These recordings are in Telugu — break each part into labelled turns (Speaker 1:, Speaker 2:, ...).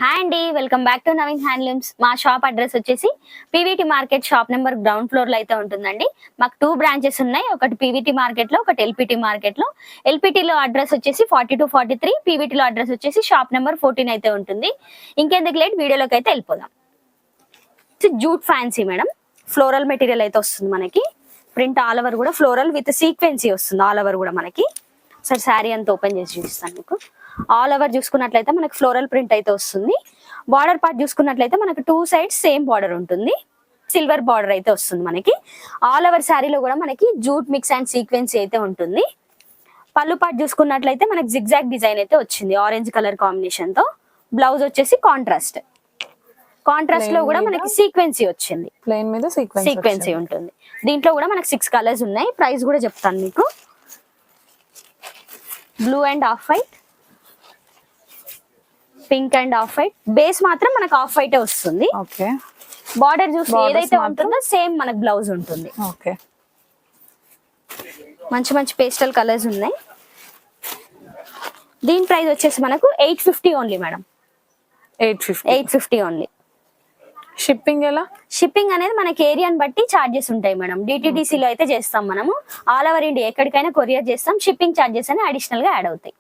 Speaker 1: హాయ్ అండి, welcome back to Naveen handlooms. మా షాప్ అడ్రస్ వచ్చేసి PVT market shop number ground floor లో అయితే ఉంటుందండి. మాకు 2 బ్రాంచెస్ ఉన్నాయి, ఒకటి పీవీటీ మార్కెట్ లో, ఒకటి ఎల్పిటి మార్కెట్ లో. ఎల్పిటిలో అడ్రస్ వచ్చేసి 4243, పీవీటీలో అడ్రస్ వచ్చేసి షాప్ నెంబర్ 14 అయితే ఉంటుంది. ఇంకెందుకు లేట్, వీడియోలోకి అయితే వెళ్ళిపోదాం. Jute fancy madam, floral material అయితే వస్తుంది మనకి. ప్రింట్ ఆల్ ఓవర్ కూడా ఫ్లోరల్ విత్ సీక్వెన్సీ వస్తుంది ఆల్ ఓవర్ కూడా మనకి. ఒకసారి శారీ అంతా ఓపెన్ చేసి చూపిస్తాను మీకు. ఆల్ ఓవర్ చూసుకున్నట్లయితే మనకి ఫ్లోరల్ ప్రింట్ అయితే వస్తుంది. బార్డర్ పార్ట్ చూసుకున్నట్లయితే మనకి 2 సైడ్స్ సేమ్ బార్డర్ ఉంటుంది. సిల్వర్ బార్డర్ అయితే వస్తుంది మనకి. ఆల్ ఓవర్ శారీలో కూడా మనకి జూట్ మిక్స్ అండ్ సీక్వెన్సీ అయితే ఉంటుంది. పళ్ళు పార్ట్ చూసుకున్నట్లయితే మనకి జిగ్జాగ్ డిజైన్ అయితే వచ్చింది ఆరెంజ్ కలర్ కాంబినేషన్ తో. బ్లౌజ్ వచ్చేసి కాంట్రాస్ట్ లో కూడా మనకి సీక్వెన్సీ వచ్చింది.
Speaker 2: ప్లెయిన్ మీద
Speaker 1: సీక్వెన్సీ ఉంటుంది. దీంట్లో కూడా మనకి 6 కలర్స్ ఉన్నాయి. ప్రైస్ కూడా చెప్తాను మీకు. Blue and off white, pink and off white. Base మాత్రం మనకు ఆఫ్ వైట్ వస్తుంది.
Speaker 2: ఓకే.
Speaker 1: బార్డర్ చూసి ఏదైతే ఉంటుందో సేమ్ మనకు బ్లౌజ్ ఉంటుంది.
Speaker 2: ఓకే.
Speaker 1: మంచి మంచి పేస్టల్ కలర్స్ ఉన్నాయి. దీని ప్రైస్ వచ్చేసి మనకు 850 ఓన్లీ మేడం. 850 ఓన్లీ.
Speaker 2: షిప్పింగ్ ఎలా?
Speaker 1: షిప్పింగ్ అనేది మనకి ఏరియాని బట్టి చార్జెస్ ఉంటాయి మేడం. డిటిడిసిలో అయితే చేస్తాం మనము. ఆల్ ఓవర్ ఇండియా ఎక్కడికైనా కొరియర్ చేస్తాం. షిప్పింగ్ చార్జెస్ అని అడిషనల్ గా యాడ్ అవుతాయి.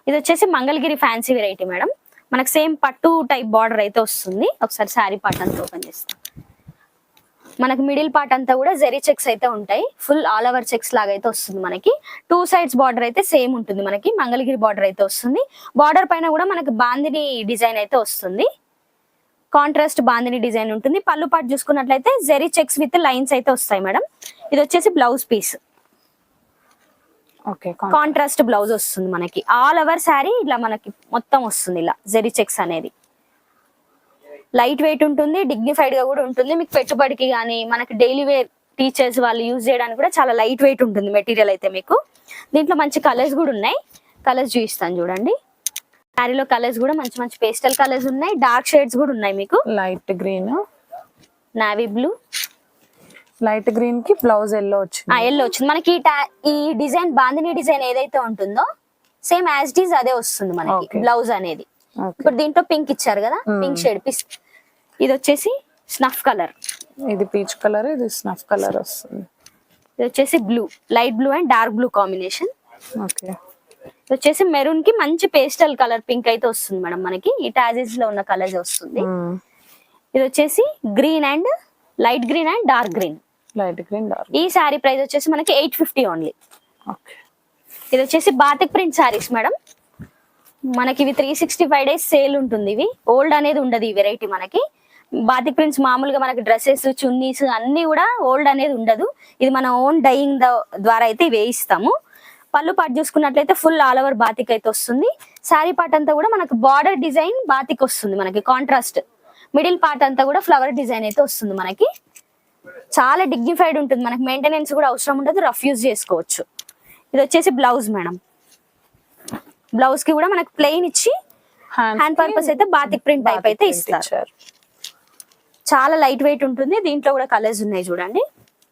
Speaker 1: ఇది వచ్చేసి మంగళగిరి ఫ్యాన్సీ వెరైటీ మేడం. మనకు సేమ్ పట్టు టైప్ బార్డర్ అయితే వస్తుంది. ఒకసారి శారీ పార్ట్ అంతా ఓపెన్ చేస్తాం. మనకి మిడిల్ పార్ట్ అంతా కూడా జెరీ చెక్స్ అయితే ఉంటాయి. ఫుల్ ఆల్ ఓవర్ చెక్స్ లాగా అయితే వస్తుంది మనకి. 2 సైడ్స్ బార్డర్ అయితే సేమ్ ఉంటుంది మనకి. మంగళగిరి బార్డర్ అయితే వస్తుంది. బార్డర్ పైన కూడా మనకి బాందిని డిజైన్ అయితే వస్తుంది. కాంట్రాస్ట్ బాందిని డిజైన్ ఉంటుంది. పళ్ళు పార్ట్ చూసుకున్నట్లయితే జెరీ చెక్స్ విత్ లైన్స్ అయితే వస్తాయి మేడం. ఇది వచ్చేసి blouse piece.
Speaker 2: Okay.
Speaker 1: Contrast blouse వస్తుంది మనకి. ఆల్ ఓవర్ శారీ ఇలా మనకి మొత్తం వస్తుంది ఇలా జెరీ చెక్స్ అనేది. లైట్ వెయిట్ ఉంటుంది, డిగ్నిఫైడ్ గా కూడా ఉంటుంది. మీకు పెట్టుబడికి కానీ మనకి డైలీ వేర్ టీచర్స్ వాళ్ళు యూజ్ చేయడానికి కూడా చాలా లైట్ వెయిట్ ఉంటుంది మెటీరియల్ అయితే మీకు. దీంట్లో మంచి కలర్స్ కూడా ఉన్నాయి. కలర్స్ చూపిస్తాను చూడండి. శారీలో కలర్స్ కూడా మంచి మంచి పేస్టల్ కలర్స్ ఉన్నాయి. డార్క్ షేడ్స్ కూడా ఉన్నాయి మీకు.
Speaker 2: Light green,
Speaker 1: navy blue.
Speaker 2: Light green కి బ్లౌజ్ ఎల్లో వచ్చింది.
Speaker 1: ఎల్లో వచ్చింది మనకి. ఈ డిజైన్ బాందిని డిజైన్ ఏదైతే ఉంటుందో సేమ్ యాజ్ ఇట్ ఈజ్ అదే వస్తుంది మనకి బ్లౌజ్ అనేది. ఇప్పుడు దీంట్లో పింక్ ఇచ్చారు కదా, పింక్ షేడ్ పీస్. ఇది వచ్చేసి స్నఫ్ కలర్.
Speaker 2: ఇది పీచ్ కలర్, ఇది స్నఫ్ కలర్ వస్తుంది.
Speaker 1: ఇది వచ్చేసి blue, light blue and dark blue combination.
Speaker 2: Okay.
Speaker 1: ఇది వచ్చేసి మెరూన్ కి మంచి పేస్టల్ కలర్ పింక్ అయితే వస్తుంది మేడం మనకి. ఈ టాజెస్ లో ఉన్న కలర్స్ వస్తుంది. ఇది వచ్చేసి green and light green and dark green.
Speaker 2: Light green dark.
Speaker 1: ఈ శారీ ప్రైస్ వచ్చేసి మనకి 850 ఓన్లీ.
Speaker 2: ఓకే.
Speaker 1: ఇది వచ్చేసి బాతిక్ ప్రింట్ శారీస్ మేడం. మనకి ఇవి 365 డేస్ సేల్ ఉంటుంది. ఇవి ఓల్డ్ అనేది ఉండదు ఈ వెరైటీ మనకి. బాతిక్ ప్రింట్స్ మామూలుగా మనకి డ్రెస్సెస్, చున్నీస్ అన్ని కూడా ఓల్డ్ అనేది ఉండదు. ఇది మన ఓన్ డైయింగ్ ద్వారా అయితే వేయిస్తాము. పళ్ళు పార్ట్ చూసుకున్నట్లయితే ఫుల్ ఆల్ ఓవర్ బాతిక్ అయితే వస్తుంది. శారీ పార్ట్ అంతా కూడా మనకు బార్డర్ డిజైన్ బాతిక్ వస్తుంది మనకి. కాంట్రాస్ట్ మిడిల్ పార్ట్ అంతా కూడా ఫ్లవర్ డిజైన్ అయితే వస్తుంది మనకి. చాలా డిగ్నిఫైడ్ ఉంటుంది మనకి. మెయింటెనెన్స్ కూడా అవసరం ఉండదు, రఫ్ యూజ్ చేసుకోవచ్చు. ఇది వచ్చేసి బ్లౌజ్ మేడం. బ్లౌజ్ కి కూడా మనకి ప్లెయిన్ ఇచ్చి హ్యాండ్ పర్పస్ అయితే బాతిక్ ప్రింట్ టైప్ అయితే ఇస్తారు. చాలా లైట్ వెయిట్ ఉంటుంది. దీంట్లో కూడా కలర్స్ ఉన్నాయి చూడండి.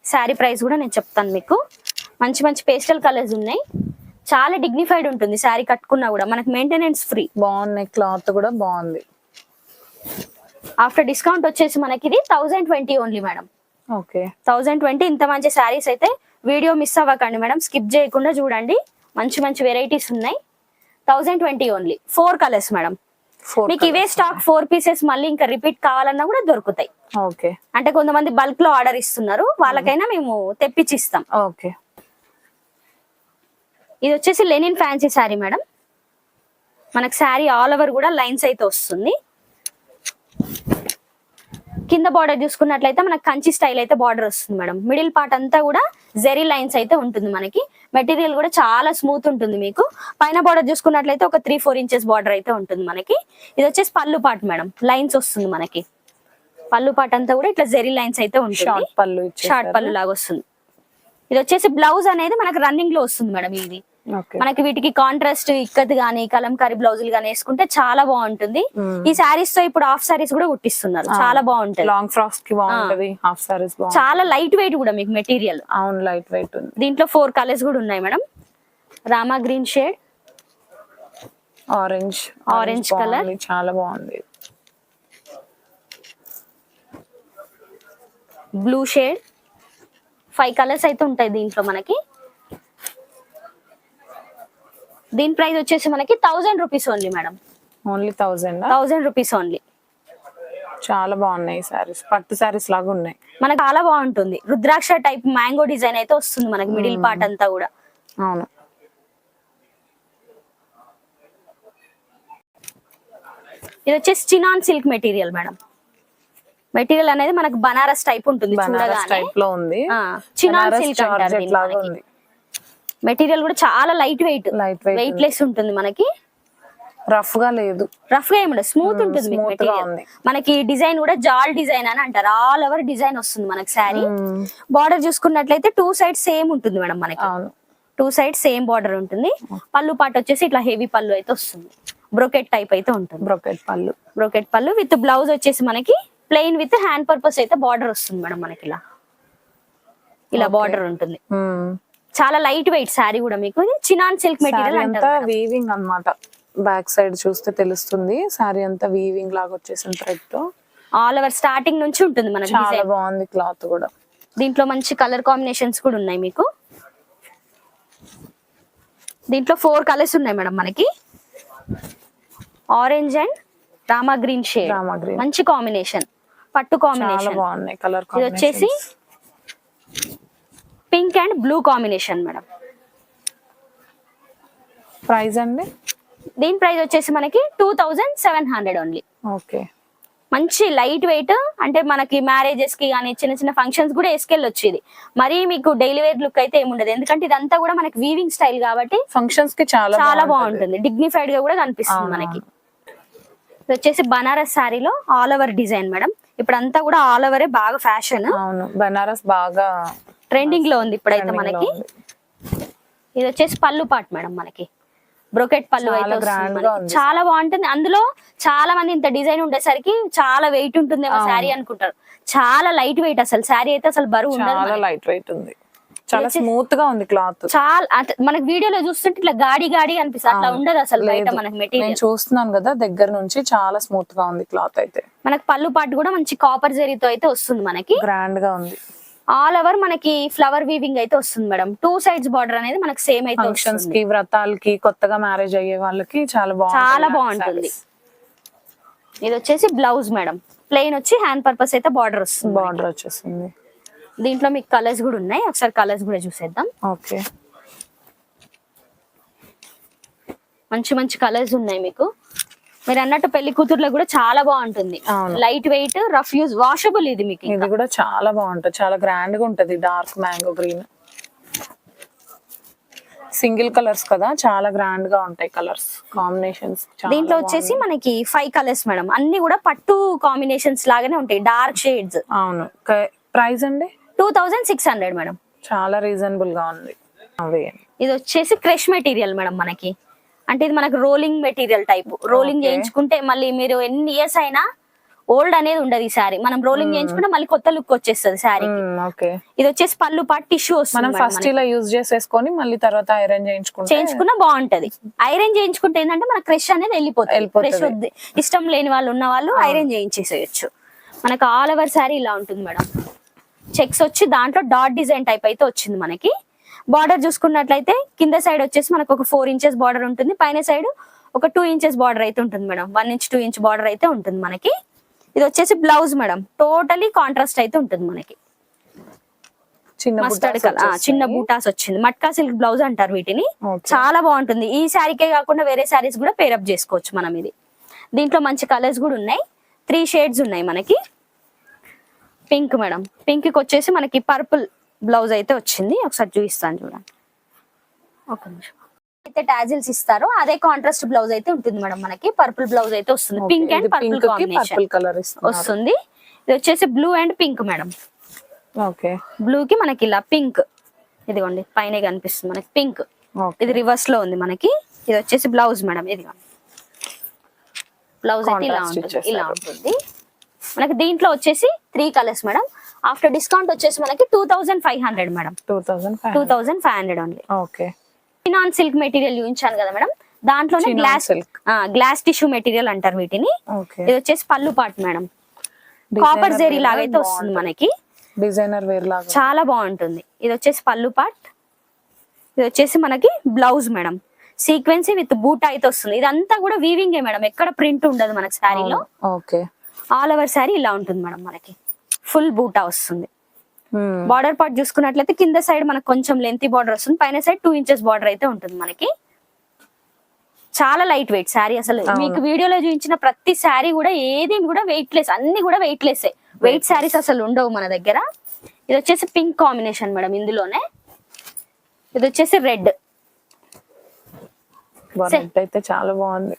Speaker 1: శారీ ప్రైస్ కూడా నేను చెప్తాను మీకు. మంచి మంచి పేస్టల్ కలర్స్ ఉన్నాయి. చాలా డిగ్నిఫైడ్ ఉంటుంది శారీ కట్టుకున్నా కూడా మనకి. Maintenance free.
Speaker 2: బాగున్నాయి, క్లాత్ కూడా బాగుంది.
Speaker 1: ఆఫ్టర్ డిస్కౌంట్ వచ్చేసి మనకి ఇది 1020 ఓన్లీ మేడం.
Speaker 2: ఓకే.
Speaker 1: 1020. ఇంత మంచి శారీస్ అయితే వీడియో మిస్ అవ్వకండి మేడం, స్కిప్ చేయకుండా చూడండి. మంచి మంచి వెరైటీస్ ఉన్నాయి. 1020 ఓన్లీ. 4 colours madam. మీకు ఇవే స్టాక్ 4 పీసెస్ మళ్ళీ ఇంకా రిపీట్ కావాలన్నా కూడా దొరుకుతాయి.
Speaker 2: ఓకే.
Speaker 1: అంటే కొంతమంది బల్క్ లో ఆర్డర్ ఇస్తున్నారు, వాళ్ళకైనా మేము తెప్పించి ఇస్తాం.
Speaker 2: ఓకే.
Speaker 1: ఇది వచ్చేసి లెనిన్ ఫ్యాన్సీ శారీ మేడం. మనకు శారీ ఆల్ ఓవర్ కూడా లైన్స్ అయితే వస్తుంది. కింద బార్డర్ చూసుకున్నట్లయితే మనకి కంచి స్టైల్ అయితే బార్డర్ వస్తుంది మేడం. మిడిల్ పార్ట్ అంతా కూడా జెరీ లైన్స్ అయితే ఉంటుంది మనకి. మెటీరియల్ కూడా చాలా స్మూత్ ఉంటుంది మీకు. పైన బార్డర్ చూసుకున్నట్లయితే ఒక 3-4 ఇంచెస్ బార్డర్ అయితే ఉంటుంది మనకి. ఇది వచ్చేసి పళ్ళు పార్ట్ మేడం. లైన్స్ వస్తుంది మనకి. పళ్ళు పార్ట్ అంతా కూడా ఇట్లా జెరీ లైన్స్ అయితే ఉంటుంది. షార్ట్ పళ్ళు లాగా వస్తుంది. ఇది వచ్చేసి బ్లౌజ్ అనేది మనకి రన్నింగ్ లో వస్తుంది మేడం. ఇది మనకి వీటికి కాంట్రాస్ట్ ఇక్కత్ గానీ కలంకారీ బ్లౌజులు గానీ వేసుకుంటే చాలా బాగుంటుంది. ఈ శారీస్ తో ఇప్పుడు హాఫ్ శారీస్ కూడా కుట్టిస్తున్నారు. చాలా బాగుంటాయి.
Speaker 2: లాంగ్ ఫ్రాక్స్ కి బాగుంటది. హాఫ్ శారీస్
Speaker 1: చాలా లైట్ వెయిట్ కూడా మీకు మెటీరియల్.
Speaker 2: అవును, లైట్ వెయిట్ ఉంది.
Speaker 1: దీంట్లో 4 కలర్స్ కూడా ఉన్నాయి madam. Rama green shade,
Speaker 2: orange
Speaker 1: Orange colour.
Speaker 2: చాలా బాగుంది.
Speaker 1: బ్లూ షేడ్ 5 కలర్స్ అయితే ఉంటాయి దీంట్లో మనకి. దీని ప్రైస్ వచ్చేసి మనకి 1000 rupees only madam.
Speaker 2: Only 1000.
Speaker 1: 1000 rupees only.
Speaker 2: చాలా బాగున్నాయి సారీస్, పట్టు సారీస్ లాగా ఉన్నాయి.
Speaker 1: మనకు చాలా బాగుంటుంది. రుద్రాక్ష టైప్ మ్యాంగో డిజైన్ అయితే వస్తుంది మనకి మిడిల్ పార్ట్ అంతా కూడా.
Speaker 2: అవును.
Speaker 1: ఇది వచ్చేసి chinon silk material madam. Material అనేది మనకు బనారస్ టైప్ ఉంటుంది
Speaker 2: బనారస్
Speaker 1: చూడగానే.
Speaker 2: టైప్ లో ఉంది.
Speaker 1: చినాన్ సిల్క్ అంటారు దీన్ని
Speaker 2: లాగా
Speaker 1: మనకి.
Speaker 2: ఉంది.
Speaker 1: మెటీరియల్ కూడా చాలా light wait,
Speaker 2: light weight,
Speaker 1: weight less ఉంటుంది మనకి.
Speaker 2: రఫ్ గా లేదు,
Speaker 1: రఫ్ గా ఏముండదు, స్మూత్ ఉంటుంది మీకు
Speaker 2: smooth గా
Speaker 1: మెటీరియల్.
Speaker 2: ఉంది.
Speaker 1: మనకి డిజైన్ కూడా జాల్ డిజైన్ అని అంటారు. ఆల్ ఓవర్ డిజైన్ వస్తుంది మనకి శారీ. బార్డర్ చూసుకున్నట్లయితే 2 సైడ్స్ సేమ్ ఉంటుంది మేడం మనకి.
Speaker 2: అవును.
Speaker 1: 2 సైడ్స్ సేమ్ బార్డర్ ఉంటుంది. పళ్ళు పాట వచ్చేసి ఇట్లా హెవీ పళ్ళు అయితే వస్తుంది. బ్రోకెట్ టైప్ అయితే ఉంటుంది.
Speaker 2: బ్రోకెట్ పళ్ళు.
Speaker 1: బ్రోకెట్ పళ్ళు విత్ బ్లౌజ్ వచ్చేసి మనకి ప్లెయిన్ విత్ హ్యాండ్ పర్పస్ అయితే బార్డర్ వస్తుంది మేడం మనకి. ఇలా బార్డర్ ఉంటుంది. చాలా లైట్ వెయిట్ శారీ కూడా మీకు. ఇది చినాన్ సిల్క్ మెటీరియల్
Speaker 2: అంతా
Speaker 1: అంటారు.
Speaker 2: వీవింగ్ అన్నమాట. బ్యాక్ సైడ్ చూస్తే తెలుస్తుంది. సారీ అంతా వీవింగ్ లాగా వచ్చేసిన థ్రెడ్ తో
Speaker 1: ఆల్ ఓవర్ స్టార్టింగ్ నుంచి ఉంటుంది మనకి
Speaker 2: చాలా
Speaker 1: డిజైన్.
Speaker 2: బాగుంది క్లాత్ కూడా.
Speaker 1: దీంట్లో మంచి కలర్ కాంబినేషన్స్ కూడా ఉన్నాయి మీకు. దీంట్లో 4 కలర్స్ ఉన్నాయి మేడం మనకి. Orange and Rama green shade,
Speaker 2: Rama green
Speaker 1: మంచి కాంబినేషన్, పట్టు
Speaker 2: చాలా
Speaker 1: కాంబినేషన్.
Speaker 2: బాగున్నాయి కలర్
Speaker 1: ఇది వచ్చేసి pink and blue combination madam.
Speaker 2: Price అండి?
Speaker 1: దీని ప్రైస్ వచ్చేసి మనకి 2700 ఓన్లీ.
Speaker 2: ఓకే.
Speaker 1: మంచి లైట్ వెయిట్, అంటే మనకి మ్యారేజెస్ కి కానీ చిన్న చిన్న ఫంక్షన్స్ కూడా వేసుకెళ్ళొచ్చు. ఇది మరీ మీకు డైలీ వేర్ లుక్ అయితే ఏముండదు, ఎందుకంటే ఇదంతా కూడా మనకి వీవింగ్ స్టైల్ కాబట్టి
Speaker 2: ఫంక్షన్స్ కి చాలా
Speaker 1: బాగుంటుంది. డిగ్నిఫైడ్ గా కూడా కనిపిస్తుంది మనకి. ఇది వచ్చేసి బనారస్ శారీలో ఆల్ ఓవర్ డిజైన్ మేడం. ఇప్పుడు అంతా కూడా ఆల్ ఓవరే బాగా ఫ్యాషన్.
Speaker 2: అవును, బనారస్ బాగా
Speaker 1: ట్రెండింగ్ లో ఉంది ఇప్పుడైతే
Speaker 2: trending లో
Speaker 1: మనకి.
Speaker 2: ఉంది.
Speaker 1: ఇది వచ్చేసి పళ్ళు పాట్ మేడం మనకి. బ్రోకెట్ పళ్ళు అయితే వస్తుంది
Speaker 2: grand గా
Speaker 1: మనకి.
Speaker 2: ఉంది.
Speaker 1: చాలా బాగుంటుంది. అందులో చాలా మంది ఇంత డిజైన్ ఉండేసరికి చాలా వెయిట్ ఉంటుందేమో శారీ అనుకుంటారు. చాలా లైట్ వెయిట్, అసలు శారీ అయితే అసలు బరువు ఉండదు
Speaker 2: చాలా
Speaker 1: మనకి.
Speaker 2: లైట్ వెయిట్ ఉంది. చాలా స్మూత్ గా ఉంది క్లాత్.
Speaker 1: చాలా మనకి వీడియోలో చూస్తుంటే ఇట్లా గాడి గాడి అనిపిస్తుంది, అట్లా ఉండదు అసలు బయట మనకి
Speaker 2: నేను
Speaker 1: మెటీరియల్.
Speaker 2: చూస్తున్నాను కదా దగ్గర నుంచి, చాలా స్మూత్ గా ఉంది క్లాత్ అయితే.
Speaker 1: మనకి పళ్ళు పాటు కూడా మంచి కాపర్ జరీతో అయితే వస్తుంది మనకి.
Speaker 2: గ్రాండ్ గా ఉంది.
Speaker 1: ఆల్ ఓవర్ మనకి ఫ్లవర్ వీవింగ్ అయితే వస్తుంది మేడం. 2 సైడ్స్ బార్డర్ అనేది మనకి సేమ్ అయితే
Speaker 2: ఫంక్షన్స్
Speaker 1: వస్తుంది.
Speaker 2: కి, వ్రతాలకి, కొత్తగా మ్యారేజ్ అయ్యే వాళ్ళకి చాలా
Speaker 1: బాగుంటుంది. ఇది వచ్చేసి బ్లౌజ్ మేడం. ప్లెయిన్ వచ్చి హ్యాండ్ పర్పస్ అయితే బార్డర్ వస్తుంది.
Speaker 2: బార్డర్ వచ్చేసింది.
Speaker 1: దీంట్లో మీకు కలర్స్ కూడా ఉన్నాయి, ఒకసారి కలర్స్ కూడా చూసేద్దాం.
Speaker 2: ఓకే.
Speaker 1: మంచి మంచి కలర్స్ ఉన్నాయి మీకు. మీరు అన్నట్టు పెళ్లి కూతుర్లో కూడా చాలా బాగుంటుంది. Light weight, rough use, washable. ఇది మీకు
Speaker 2: ఇది కూడా చాలా బాగుంటది, చాలా గ్రాండ్ గా ఉంటది. Dark mango green, single colours కదా, చాలా గ్రాండ్ గా ఉంటాయి కలర్స్ కాంబినేషన్స్.
Speaker 1: దీంట్లో వచ్చేసి మనకి 5 కలర్స్ మేడం. అన్ని కూడా పట్టు కాంబినేషన్స్ లాగానే ఉంటాయి, డార్క్ షేడ్స్.
Speaker 2: అవును. ప్రైస్ అండి?
Speaker 1: 2600 మేడం.
Speaker 2: చాలా రీజనబుల్ గా ఉంది. అవి
Speaker 1: ఇది వచ్చేసి క్రష్ మెటీరియల్ మేడం మనకి. అంటే ఇది మనకి రోలింగ్ మెటీరియల్ టైప్. రోలింగ్ చేయించుకుంటే మళ్ళీ మీరు ఎన్ని ఇయర్స్ అయినా ఓల్డ్ అనేది ఉండదు. ఈ సారీ మనం రోలింగ్ చేయించుకుంటే మళ్ళీ కొత్త లుక్ వచ్చేస్తుంది సారీ.
Speaker 2: ఓకే.
Speaker 1: ఇది వచ్చేసి పళ్ళు పాటు టిష్యూ వస్తుంది.
Speaker 2: మనం ఫస్ట్ ఇలా యూజ్ చేసేసుకొని మళ్ళీ తర్వాత ఐరన్
Speaker 1: చేయించుకున్నా బాగుంటది. ఐరన్ చేయించుకుంటే ఏంటంటే మన క్రష్ అనేది వెళ్ళిపోతుంది. క్రష్ ఇష్టం లేని వాళ్ళు ఉన్న వాళ్ళు ఐరన్ చేయించేసేయచ్చు. మనకు ఆల్ ఓవర్ సారీ ఇలా ఉంటుంది మేడం. చెక్స్ వచ్చి దాంట్లో డాట్ డిజైన్ టైప్ అయితే వచ్చింది మనకి. బార్డర్ చూసుకున్నట్లయితే కింద సైడ్ వచ్చేసి మనకు ఒక 4 ఇంచెస్ బార్డర్ ఉంటుంది. పైన సైడ్ ఒక 2 ఇంచెస్ బార్డర్ అయితే ఉంటుంది మేడం. 1 ఇంచ్ 2 ఇంచ్ బార్డర్ అయితే ఉంటుంది మనకి. ఇది వచ్చేసి బ్లౌజ్ మేడం. టోటలీ కాంట్రాస్ట్ అయితే ఉంటుంది మనకి. మస్టర్డ్ కలర్, చిన్న బూటాస్ వచ్చింది. మట్కా సిల్క్ బ్లౌజ్ అంటారు వీటిని. చాలా బాగుంటుంది. ఈ శారీకే కాకుండా వేరే శారీస్ కూడా పేరప్ చేసుకోవచ్చు మనం. ఇది దీంట్లో మంచి కలర్స్ కూడా ఉన్నాయి. 3 షేడ్స్ ఉన్నాయి మనకి. Pink madam. పింక్ కి వచ్చేసి మనకి పర్పుల్ బ్లౌజ్ అయితే వచ్చింది. ఒకసారి చూపిస్తాను చూడండి. ఒక నిమిషం. అయితే టాజిల్స్ ఇస్తారో అదే కాంట్రాస్ట్ బ్లౌజ్ అయితే ఉంటుంది మేడం మనకి. పర్పుల్ బ్లౌజ్ అయితే వస్తుంది. పింక్ అండ్ పర్పుల్ కాంబినేషన్ వస్తుంది. ఇది వచ్చేసి blue and pink madam.
Speaker 2: Okay.
Speaker 1: Blue కి మనకి ఇలా పింక్, ఇదిగోండి పైన కనిపిస్తుంది మనకి పింక్. ఇది రివర్స్ లో ఉంది మనకి. ఇది వచ్చేసి బ్లౌజ్ మేడం. ఇదిగోండి బ్లౌజ్ అయితే ఇలా ఉంటుంది మనకి. దీంట్లో వచ్చేసి 3 కలర్స్ మేడం. ఆఫ్టర్ డిస్కౌంట్ వచ్చేసి మనకి 2500 madam. 2500 only.
Speaker 2: Okay.
Speaker 1: Non silk material చూపించాను కదా మేడం. దాంట్లోనే
Speaker 2: Chinon
Speaker 1: glass
Speaker 2: silk.
Speaker 1: Glass tissue material అంటారు వీటిని.
Speaker 2: ఓకే
Speaker 1: ఇది వచ్చేసి పళ్ళు పార్ట్ మేడం, కాపర్ జెరీ లాగా అయితే వస్తుంది మనకి,
Speaker 2: డిజైనర్ వేర్ లాగా
Speaker 1: చాలా బాగుంటుంది. ఇది వచ్చేసి పళ్ళు పార్ట్, ఇది వచ్చేసి మనకి బ్లౌజ్ మేడం, సీక్వెన్సీ విత్ బూటా అయితే వస్తుంది. ఇదంతా కూడా వీవింగే మేడం, ఎక్కడ ప్రింట్ ఉండదు మనకి శారీలో.
Speaker 2: ఓకే
Speaker 1: ఆల్ ఓవర్ శారీ ఇలా ఉంటుంది మేడం, మనకి ఫుల్ బూటా వస్తుంది. బార్డర్ పార్ట్ చూసుకున్నట్లయితే కింద సైడ్ మనకు కొంచెం లెంతీ బార్డర్ వస్తుంది, పైన సైడ్ 2 ఇంచెస్ బార్డర్ అయితే ఉంటుంది మనకి. చాలా లైట్ వెయిట్ శారీ, అసలు మీకు వీడియోలో చూపించిన ప్రతి శారీ కూడా ఏది కూడా వెయిట్ లెస్, అన్ని కూడా వెయిట్ లెస్. వెయిట్ శారీస్ అసలు ఉండవు మన దగ్గర. ఇది వచ్చేసి పింక్ కాంబినేషన్ మేడం, ఇందులోనే ఇది వచ్చేసి రెడ్.
Speaker 2: అయితే చాలా బాగుంది.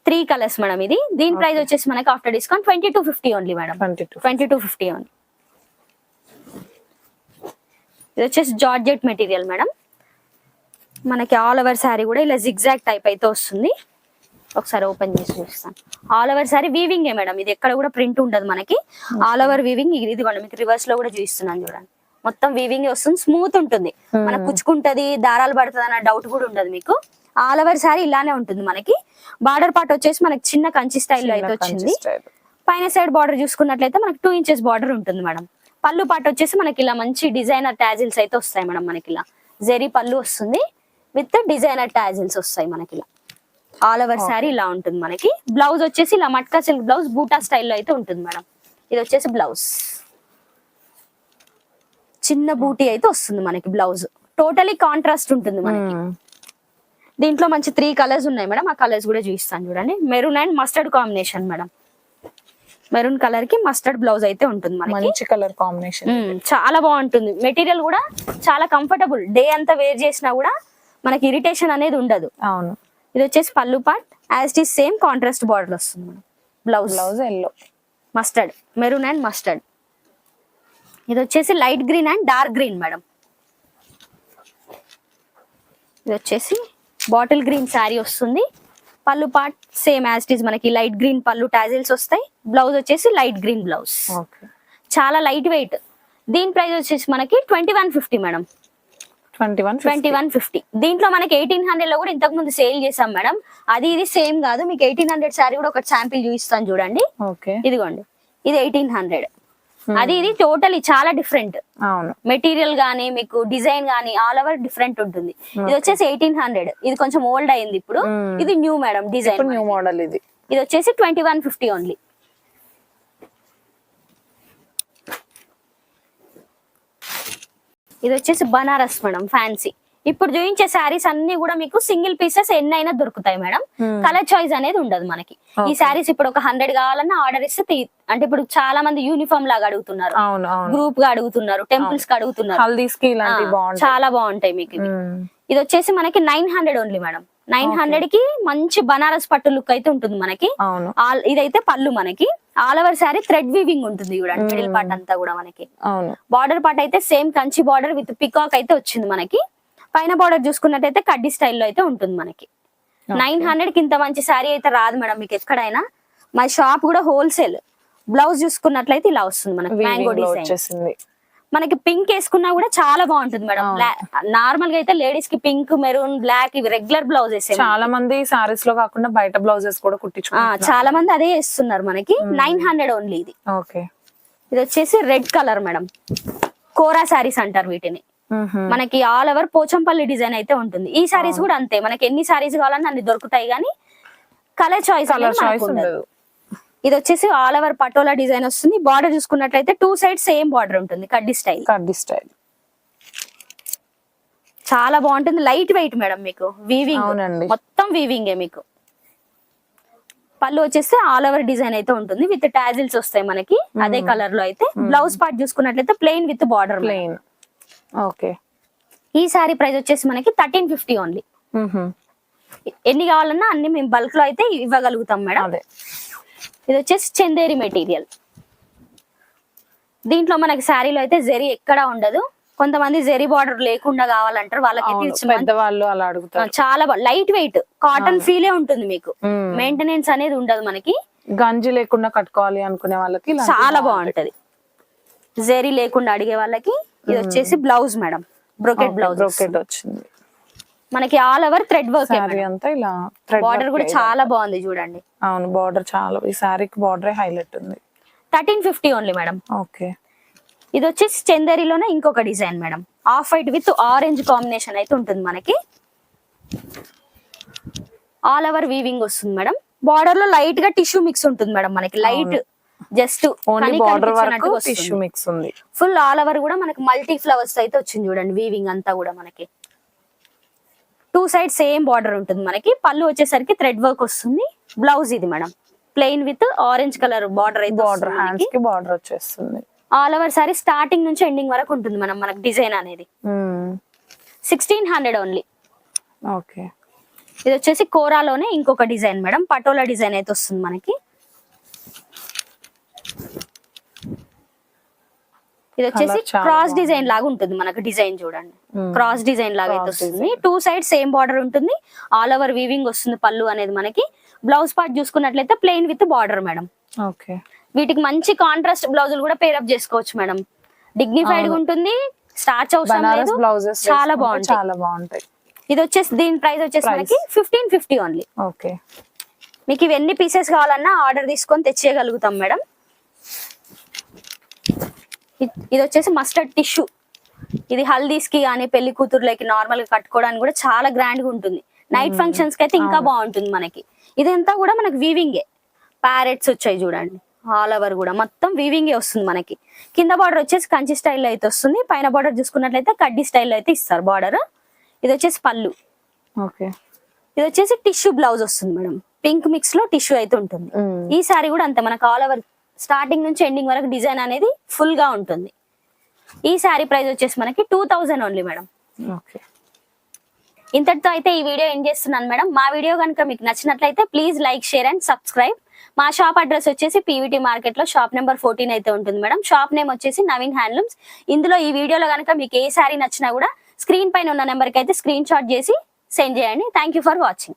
Speaker 1: 3 కలర్స్ మేడం ఇది. దీని ప్రైస్ వచ్చేసి మనకి after discount 2250 only madam, 2250 only. ఇది వచ్చేసి జార్జెట్ మెటీరియల్ మేడం, మనకి ఆల్ ఓవర్ శారీ కూడా ఇలా జిగ్జాగ్ టైప్ అయితే వస్తుంది. ఒకసారి ఓపెన్ చేసి చూపిస్తాను. All over sari weaving madam, ఇది ఎక్కడ కూడా ప్రింట్ ఉండదు మనకి. All over weaving. ఇదిగోండి మీకు రివర్స్ లో కూడా చూపిస్తున్నాను చూడండి, మొత్తం వీవింగ్ వస్తుంది, స్మూత్ ఉంటుంది. మనకు కుచ్చుకుంటది, దారాలు పడుతుంది అన్న డౌట్ కూడా ఉండదు మీకు. ఆల్ ఓవర్ శారీ ఇలానే ఉంటుంది మనకి. బార్డర్ పార్ట్ వచ్చేసి మనకి చిన్న కంచి స్టైల్లో అయితే వచ్చింది. పైన సైడ్ బార్డర్ చూసుకున్నట్లయితే మనకి 2 ఇంచెస్ బార్డర్ ఉంటుంది మేడం. పళ్ళు పార్ట్ వచ్చేసి మనకి ఇలా మంచి డిజైనర్ టాజిల్స్ అయితే వస్తాయి మేడం, మనకి ఇలా జెరీ పళ్ళు వస్తుంది విత్ డిజైనర్ టాజిల్స్ వస్తాయి మనకి ఇలా. ఆల్ ఓవర్ శారీ ఇలా ఉంటుంది మనకి. బ్లౌజ్ వచ్చేసి ఇలా మట్కా సిల్క్ బ్లౌజ్ బూటా స్టైల్లో అయితే ఉంటుంది మేడం. ఇది వచ్చేసి బ్లౌజ్, చిన్న బూటీ అయితే వస్తుంది మనకి బ్లౌజ్. టోటలీ కాంట్రాస్ట్ ఉంటుంది మనకి. దీంట్లో మంచి 3 కలర్స్ ఉన్నాయి మేడం, ఆ కలర్స్ కూడా చూపిస్తాను చూడండి. Maroon and mustard combination madam, maroon colour కి మస్టర్డ్ బ్లౌజ్ అయితే ఉంటుంది మనకి.
Speaker 2: మంచి కలర్ కాంబినేషన్,
Speaker 1: చాలా బాగుంటుంది. మెటీరియల్ కూడా చాలా కంఫర్టబుల్, డే అంతా వేర్ చేసినా కూడా మనకి ఇరిటేషన్ అనేది ఉండదు.
Speaker 2: అవును.
Speaker 1: ఇది వచ్చేసి పళ్ళు part, as it is same contrast border వస్తుంది madam. Blouse
Speaker 2: yellow,
Speaker 1: mustard, maroon and mustard. ఇది వచ్చేసి light green and dark green madam. ఇది వచ్చేసి బాటిల్ గ్రీన్ శారీ వస్తుంది. పళ్ళు part same as it is మనకి లైట్ గ్రీన్ పళ్ళు టాజిల్స్ వస్తాయి. బ్లౌజ్ వచ్చేసి లైట్ గ్రీన్ బ్లౌజ్, చాలా లైట్ వెయిట్. దీని ప్రైస్ వచ్చేసి మనకి 2150 మేడం, 2150. దీంట్లో మనకి 1800 లో కూడా ఇంతకు ముందు సేల్ చేసాం మేడం. అది ఇది సేమ్ కాదు, మీకు 1800 శారీ కూడా ఒక శాంపిల్ చూపిస్తాను చూడండి. ఇదిగోండి, ఇది 1800. అది ఇది టోటలీ చాలా డిఫరెంట్.
Speaker 2: అవును,
Speaker 1: మెటీరియల్ గానీ మీకు డిజైన్ గానీ ఆల్ ఓవర్ డిఫరెంట్ ఉంటుంది. ఇది వచ్చేసి 1800. ఇది కొంచెం ఓల్డ్ అయింది ఇప్పుడు, ఇది new madam design,
Speaker 2: new model.
Speaker 1: ఇది వచ్చేసి 2150 ఓన్లీ. ఇది వచ్చేసి బనారస్ మేడం, ఫ్యాన్సీ. ఇప్పుడు చూపించే శారీస్ అన్ని కూడా మీకు సింగిల్ పీసెస్ ఎన్నైనా దొరుకుతాయి మేడం, కలర్ చాయిస్ అనేది ఉండదు మనకి. ఈ శారీస్ ఇప్పుడు ఒక 100 కావాలన్నా ఆర్డర్ ఇస్తే, అంటే ఇప్పుడు చాలా మంది యూనిఫామ్ లాగా అడుగుతున్నారు, గ్రూప్ గా అడుగుతున్నారు, టెంపుల్స్ కి అడుగుతున్నారు, చాలా బాగుంటాయి మీకు ఇవి. ఇది వచ్చేసి మనకి 900 ఓన్లీ మేడం. 900 కి మంచి బనారస్ పట్టు లుక్ అయితే ఉంటుంది మనకి. ఇదైతే పళ్ళు మనకి. All over sari thread weaving ఉంటుంది చూడండి, మిడిల్ పార్ట్ అంతా కూడా మనకి. బార్డర్ పార్ట్ అయితే same Kanchi border with peacock అయితే వచ్చింది మనకి. పైన బార్డర్ చూసుకున్నట్టయితే కడ్డీ స్టైల్లో అయితే ఉంటుంది మనకి. 900 కి ఇంత మంచి శారీ అయితే రాదు మేడం మీకు ఎక్కడైనా. మా షాప్ కూడా హోల్సేల్. బ్లౌజ్ చూసుకున్నట్లయితే ఇలా వస్తుంది మనకి, మ్యాంగో డిజైన్. మనకి పింక్ వేసుకున్నా కూడా చాలా బాగుంటుంది మేడం. నార్మల్ గా అయితే లేడీస్ కి పింక్, మెరూన్, బ్లాక్ ఇవి రెగ్యులర్ బ్లౌజెస్.
Speaker 2: చాలా మంది సారీస్ లో కాకుండా బయట బ్లౌజెస్ కూడా కుట్టించుకుంటారు,
Speaker 1: చాలా మంది అదే వేస్తున్నారు మనకి. 900 ఓన్లీ ఇది. ఇది వచ్చేసి రెడ్ కలర్ మేడం, కోరా శారీస్ అంటారు వీటిని. మనకి ఆల్ ఓవర్ పోచంపల్లి డిజైన్ అయితే ఉంటుంది. ఈ సారీస్ కూడా అంతే, మనకి ఎన్ని సారీస్ కావాలన్నా అన్ని దొరుకుతాయి, కానీ కలర్ చాయిస్ ఉండదు. ఇది వచ్చేసి ఆల్ ఓవర్ పటోలా డిజైన్ వస్తుంది. బార్డర్ చూసుకున్నట్లయితే 2 సైడ్ సేమ్ బార్డర్ ఉంటుంది, కడ్డీ స్టైల్. చాలా బాగుంటుంది, లైట్ వెయిట్ మేడం మీకు. వీవింగ్ మొత్తం వీవింగే మీకు. పళ్ళు వచ్చేసి ఆల్ ఓవర్ డిజైన్ అయితే ఉంటుంది విత్ టాజిల్స్ వస్తాయి మనకి అదే కలర్ లో అయితే. బ్లౌజ్ పార్ట్ చూసుకున్నట్లయితే ప్లెయిన్ విత్ బార్డర్. ఈ సారీ ప్రైస్ వచ్చేసి మనకి 1350 ఓన్లీ. ఎన్ని కావాలన్నా అన్ని మేము బల్క్ లో అయితే ఇవ్వగలుగుతాం మేడం. ఇది వచ్చేసి చందేరి మెటీరియల్. దీంట్లో మనకి శారీలో అయితే జెరీ ఎక్కడా ఉండదు. కొంతమంది జెరీ బార్డర్ లేకుండా కావాలంటారు, వాళ్ళకైతే
Speaker 2: పెద్దవాళ్ళు అలా అడుగుతారు.
Speaker 1: చాలా లైట్ వెయిట్ కాటన్ ఫీలే ఉంటుంది మీకు, మెయింటెనెన్స్ అనేది ఉండదు మనకి.
Speaker 2: గంజి లేకుండా కట్టుకోవాలి అనుకునే వాళ్ళకి
Speaker 1: చాలా బాగుంటది. జెరీ లేకుండా అడిగే వాళ్ళకి ఇది వచ్చేసి బ్లౌజ్ మేడం, బ్రోకెట్ బ్లౌజ్
Speaker 2: వచ్చింది.
Speaker 1: మనకి all over thread work.
Speaker 2: Sorry అంతా ఇలా thread
Speaker 1: బార్డర్
Speaker 2: work
Speaker 1: కూడా
Speaker 2: ఏ
Speaker 1: చాలా బాగుంది చూడండి.
Speaker 2: అవును, బార్డర్ చాలా, ఈ సారీకి బార్డరే హైలైట్ ఉంది.
Speaker 1: 1350 ఓన్లీ మేడం.
Speaker 2: ఓకే,
Speaker 1: ఇది వచ్చేసి చందేరిలోనే ఇంకొక design madam. Off white with orange combination అయితే ఉంటుంది మనకి. ఆల్ ఓవర్ వీవింగ్ వస్తుంది మేడం. బార్డర్ లో లైట్ గా టిష్యూ మిక్స్ ఉంటుంది మేడం మనకి. లైట్ జస్ట్
Speaker 2: ఓన్లీ బార్డర్ వరకు టిష్యూ మిక్స్ ఉంది.
Speaker 1: ఫుల్ ఆల్ ఓవర్ కూడా మనకి మల్టీ ఫ్లవర్స్ అయితే వచ్చింది చూడండి. వీవింగ్ అంతా కూడా మనకి 2 సైడ్ సేమ్ బార్డర్ ఉంటుంది మనకి. పళ్ళు వచ్చేసరికి థ్రెడ్ వర్క్ వస్తుంది. బ్లౌజ్ ఇది madam plain with orange colour border అయితే
Speaker 2: బార్డర్ హ్యాండ్స్ కి బార్డర్ వచ్చేస్తుంది.
Speaker 1: ఆల్ ఓవర్ సారీ స్టార్టింగ్ నుంచి ఎండింగ్ వరకు ఉంటుంది మనం మనకి డిజైన్ అనేది. 1600 ఓన్లీ.
Speaker 2: ఓకే,
Speaker 1: ఇది వచ్చేసి కోరాలోనే ఇంకొక డిజైన్ మేడం. పటోలా డిజైన్ అయితే వస్తుంది మనకి. ఇది వచ్చేసి క్రాస్ డిజైన్ లాగా ఉంటుంది మనకు. డిజైన్ చూడండి, క్రాస్ డిజైన్ లాగా అయితే వస్తుంది. 2 సైడ్ సేమ్ బార్డర్ ఉంటుంది. ఆల్ ఓవర్ వీవింగ్ వస్తుంది పళ్ళు అనేది మనకి. బ్లౌజ్ పార్ట్ చూసుకున్నట్లయితే plain with border madam.
Speaker 2: Okay,
Speaker 1: వీటికి మంచి కాంట్రాస్ట్ బ్లౌజులు కూడా పేరప్ చేసుకోవచ్చు మేడం. డిగ్నిఫైడ్ గా ఉంటుంది, స్టార్చ్ అవసరం లేదు,
Speaker 2: బ్లౌజెస్
Speaker 1: చాలా బాగుంటాయి.
Speaker 2: చాలా బాగుంటాయి.
Speaker 1: ఇది వచ్చేసి దీని ప్రైస్ వచ్చేసి మనకి 1550 ఓన్లీ.
Speaker 2: ఓకే,
Speaker 1: మీకు ఇవి ఎన్ని పీసెస్ కావాలన్నా ఆర్డర్ తీసుకొని తెచ్చేయగలుగుతాం మేడం. ఇది వచ్చేసి మస్టర్డ్ టిష్యూ. ఇది హల్దీస్ కి కానీ పెళ్లి కూతుర్లకి నార్మల్ గా కట్టుకోవడానికి కూడా చాలా గ్రాండ్ గా ఉంటుంది. నైట్ ఫంక్షన్స్ కి అయితే ఇంకా బాగుంటుంది మనకి. ఇదంతా కూడా మనకి వీవింగే. ప్యారెట్స్ వచ్చాయి చూడండి. ఆల్ ఓవర్ కూడా మొత్తం వీవింగే వస్తుంది మనకి. కింద బార్డర్ వచ్చేసి కంచి స్టైల్లో అయితే వస్తుంది. పైన బార్డర్ చూసుకున్నట్లయితే కడ్డీ స్టైల్లో అయితే ఇస్తారు బార్డర్. ఇది వచ్చేసి పళ్ళు.
Speaker 2: ఓకే,
Speaker 1: ఇది వచ్చేసి టిష్యూ బ్లౌజ్ వస్తుంది మేడం. పింక్ మిక్స్ లో టిష్యూ అయితే ఉంటుంది. ఈ సారీ కూడా అంతే మనకు ఆల్ ఓవర్ స్టార్టింగ్ నుంచి ఎండింగ్ వరకు డిజైన్ అనేది ఫుల్ గా ఉంటుంది. ఈ సారీ ప్రైస్ వచ్చేసి మనకి 2000 ఓన్లీ మేడం.
Speaker 2: ఓకే,
Speaker 1: ఇంతటితో అయితే ఈ వీడియో ఎండ్ చేస్తున్నాను మేడం. మా వీడియో కనుక మీకు నచ్చినట్లయితే please like, share and subscribe. మా షాప్ అడ్రస్ వచ్చేసి పీవీటీ మార్కెట్ లో షాప్ నెంబర్ 14 అయితే ఉంటుంది మేడం. షాప్ నేమ్ వచ్చేసి నవీన్ హ్యాండ్లూమ్స్. ఇందులో ఈ వీడియోలో కనుక మీకు ఏ సారీ నచ్చినా కూడా స్క్రీన్ పైన ఉన్న నెంబర్ కి అయితే స్క్రీన్ షాట్ చేసి సెండ్ చేయండి. Thank you for watching.